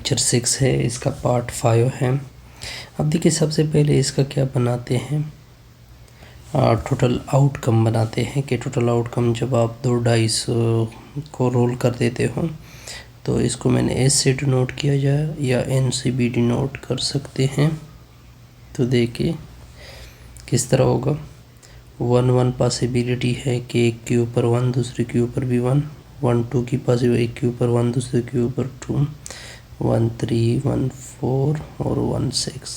Lecture 6 ہے، اس کا part 5 ہے۔ اب دیکھیے سب سے پہلے اس کا کیا بناتے ہیں، ٹوٹل آؤٹ کم بناتے ہیں کہ ٹوٹل آؤٹ کم جب آپ دو ڈائس کو رول کر دیتے ہوں تو اس کو میں نے ایس سے ڈینوٹ کیا جائے یا این سے بھی ڈینوٹ کر سکتے ہیں۔ تو دیکھیں کس طرح ہوگا، 1 پاسبلٹی ہے کہ ایک کے اوپر 1 دوسرے کے اوپر بھی 1، 1 2 کی پاسبلٹی ایک کے اوپر 1 دوسرے کے اوپر 2، 1 3 1 4 اور 1 6،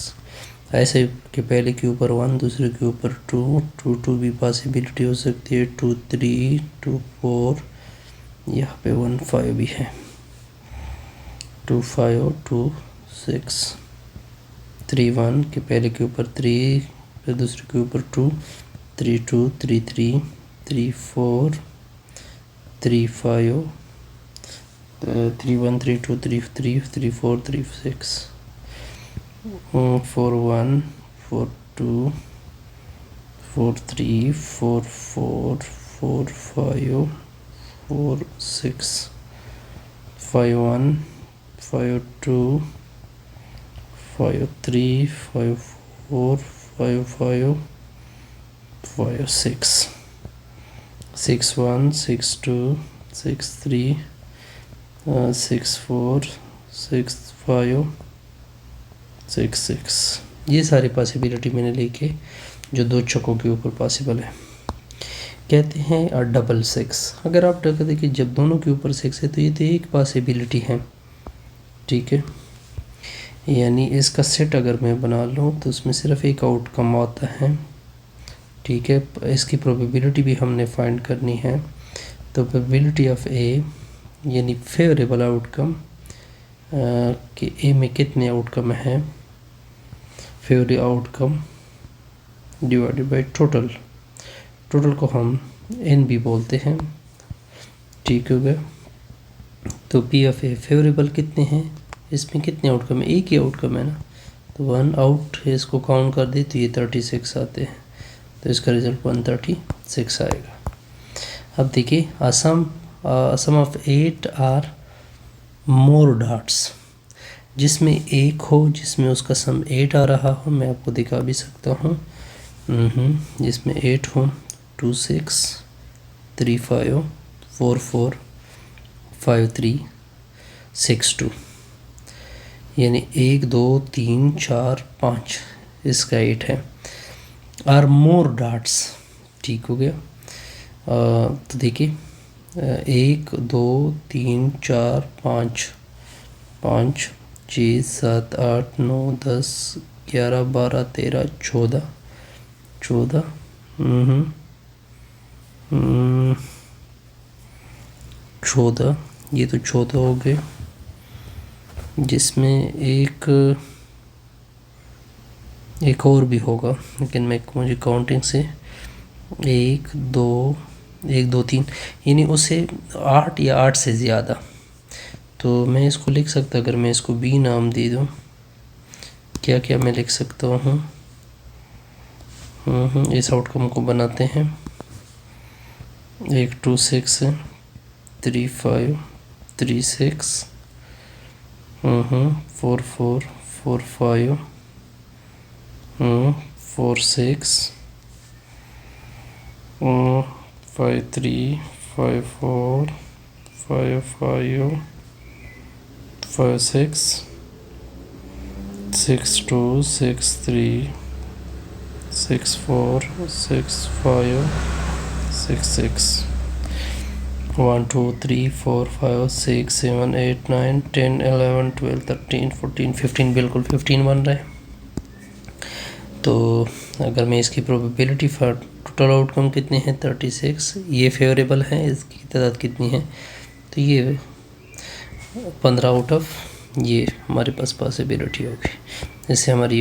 ایسے کہ پہلے کے اوپر 1 دوسرے کے اوپر 2، 2 2 بھی پاسبلٹی ہو سکتی ہے، 2 3 2 4، یہاں پہ 1 5 بھی ہے، 2 5 2 6، 3 1 کہ پہلے کے اوپر 3 پھر دوسرے کے اوپر 2، 3 2 3 3 3 4 3 5 3 1 3 2 3 3 3 4 3 6 4 1 4 2 4 3 4 4 4 5 4 6 5 1 5 2 5 3 5 4 5 5 5 6 6 1 6 2 6 3 6 4 6 5 6 6، یہ ساری پاسبلٹی میں نے لکھی جو دو چکوں کے اوپر پاسبل ہے۔ کہتے ہیں ڈبل 6، اگر آپ دیکھیں کہ جب دونوں کے اوپر 6 ہے تو یہ تو ایک پاسبلٹی ہے، ٹھیک ہے، یعنی اس کا سیٹ اگر میں بنا لوں تو اس میں صرف ایک آؤٹ کم آتا ہے، ٹھیک ہے، اس کی پروبیبلٹی بھی ہم نے فائنڈ کرنی ہے۔ تو پروبیبلٹی آف اے یعنی فیوریبل آؤٹ کم کہ اے میں کتنے آؤٹ کم ہیں، favourable out come divided by total, total کو ہم این بھی بولتے ہیں، ٹھیک ہو گیا۔ تو پی آف اے فیوریبل کتنے ہیں، اس میں کتنے آؤٹ کم ہیں، ایک ہی آؤٹ کم ہے نا، تو 1 آؤٹ ہے، اس کو کاؤنٹ کر دے تو یہ 36 آتے ہیں، تو اس کا رزلٹ 136 آئے گا۔ اب دیکھیے sum of 8 are more dots, جس میں ایک ہو جس میں اس کا سم 8 آ رہا ہو، میں آپ کو دکھا بھی سکتا ہوں، جس میں 8 ہو، 2 6 3 5 4 4 5 3 6 2، یعنی 1 2 3 4 5 اس کا 8 ہے، آر مور ڈاٹس، ٹھیک ہو گیا۔ تو دیکھیے 1 2 3 4 5 5 6 7 8 9 10 11 12 13 14 14 14، یہ تو 14 ہو گئے، جس میں ایک اور بھی ہوگا لیکن مجھے کاؤنٹنگ سے 1 2 3 یعنی اسے 8 یا 8 سے زیادہ، تو میں اس کو لکھ سکتا، اگر میں اس کو بی نام دے دوں، کیا کیا میں لکھ سکتا ہوں، اس آؤٹ کم کو بناتے ہیں، 1 2 6 ہے، 3 5 3 6 4 4 4 5 4 6 5 3 5 4 5 5 5 6 6 2 6 3 6 4 6 5 6 6 1 2 3 4 5 6 7 8 9 10 11 12 13 14 15، بالکل 15 بن رہا ہے۔ تو اگر میں اس کی پروبیبلٹی فار ٹوٹل آؤٹ کم کتنے ہیں 36، یہ فیوریبل ہے، اس کی تعداد کتنی ہے، تو یہ 15 آؤٹ آف یہ ہمارے پاس پاسبلٹی ہوگی، اس سے ہماری